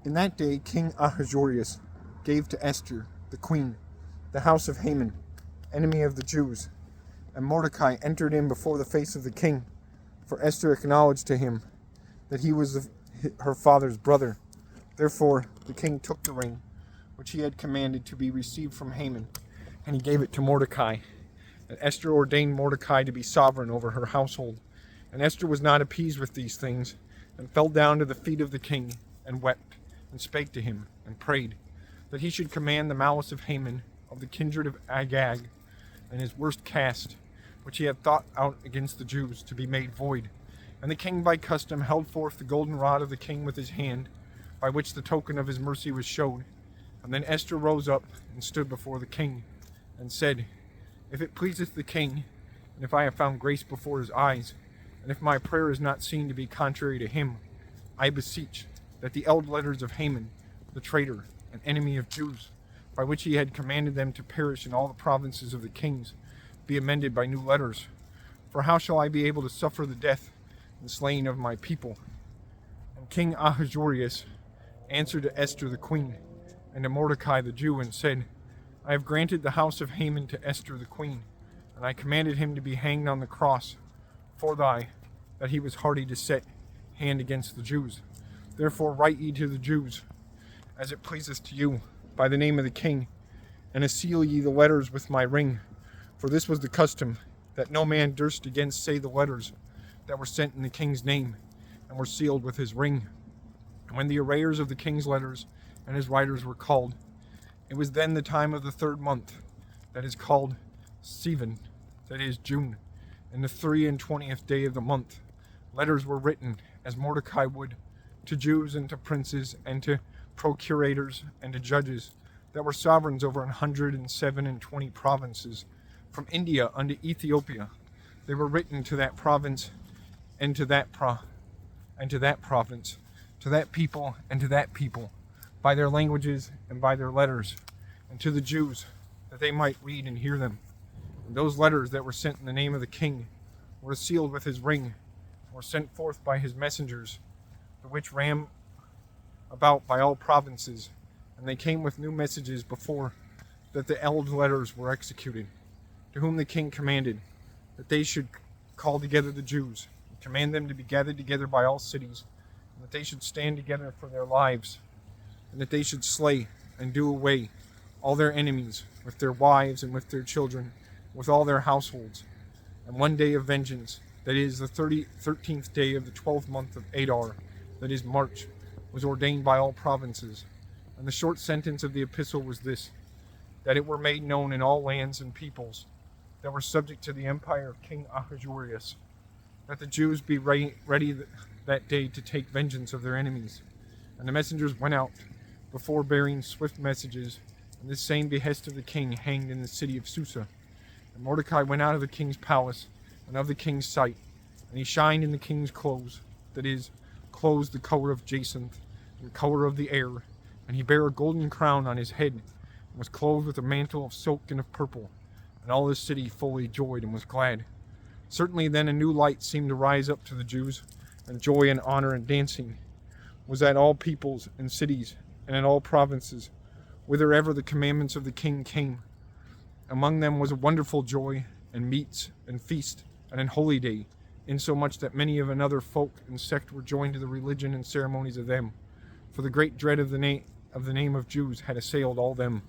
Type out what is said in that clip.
In that day King Ahasuerus gave to Esther, the queen, the house of Haman, enemy of the Jews. And Mordecai entered in before the face of the king, for Esther acknowledged to him that he was her father's brother. Therefore the king took the ring, which he had commanded to be received from Haman, and he gave it to Mordecai. And Esther ordained Mordecai to be sovereign over her household. And Esther was not appeased with these things, and fell down to the feet of the king, and wept, and spake to him, and prayed, that he should command the malice of Haman, of the kindred of Agag, and his worst cast, which he had thought out against the Jews, to be made void. And the king by custom held forth the golden rod of the king with his hand, by which the token of his mercy was showed. And then Esther rose up, and stood before the king, and said, If it pleaseth the king, and if I have found grace before his eyes, and if my prayer is not seen to be contrary to him, I beseech that the eld letters of Haman, the traitor, and enemy of Jews, by which he had commanded them to perish in all the provinces of the kings, be amended by new letters. For how shall I be able to suffer the death and slaying of my people? And King Ahasuerus answered to Esther the queen, and to Mordecai the Jew, and said, I have granted the house of Haman to Esther the queen, and I commanded him to be hanged on the cross, for that he was hardy to set hand against the Jews. Therefore write ye to the Jews, as it pleaseth to you, by the name of the king, and seal ye the letters with my ring. For this was the custom, that no man durst again say the letters that were sent in the king's name, and were sealed with his ring. And when the arrayers of the king's letters and his writers were called, it was then the time of the 3rd month, that is called Sivan, that is June, in the 23rd day of the month. Letters were written, as Mordecai would, to Jews and to princes and to procurators and to judges, that were sovereigns over 127 provinces, from India unto Ethiopia. They were written to that province and to that province, to that people and to that people, by their languages and by their letters, and to the Jews, that they might read and hear them. And those letters that were sent in the name of the king were sealed with his ring, were sent forth by his messengers, the which ran about by all provinces, and they came with new messages before that the eld letters were executed, to whom the king commanded that they should call together the Jews, and command them to be gathered together by all cities, and that they should stand together for their lives, and that they should slay and do away all their enemies with their wives and with their children, with all their households. And one day of vengeance, that is the 13th day of the 12th month of Adar, that is March, was ordained by all provinces. And the short sentence of the epistle was this, that it were made known in all lands and peoples that were subject to the empire of King Ahasuerus, that the Jews be ready that day to take vengeance of their enemies. And the messengers went out before, bearing swift messages, and this same behest of the king hanged in the city of Susa. And Mordecai went out of the king's palace and of the king's sight, and he shined in the king's clothes, that is, clothes the color of jacinth, and the color of the air, and he bare a golden crown on his head, and was clothed with a mantle of silk and of purple. And all the city fully joyed and was glad. Certainly then a new light seemed to rise up to the Jews, and joy and honor and dancing was at all peoples and cities, and in all provinces, whithersoever the commandments of the king came. Among them was a wonderful joy, and meats, and feast, and an holy day, insomuch that many of another folk and sect were joined to the religion and ceremonies of them. For the great dread of the name of Jews had assailed all them.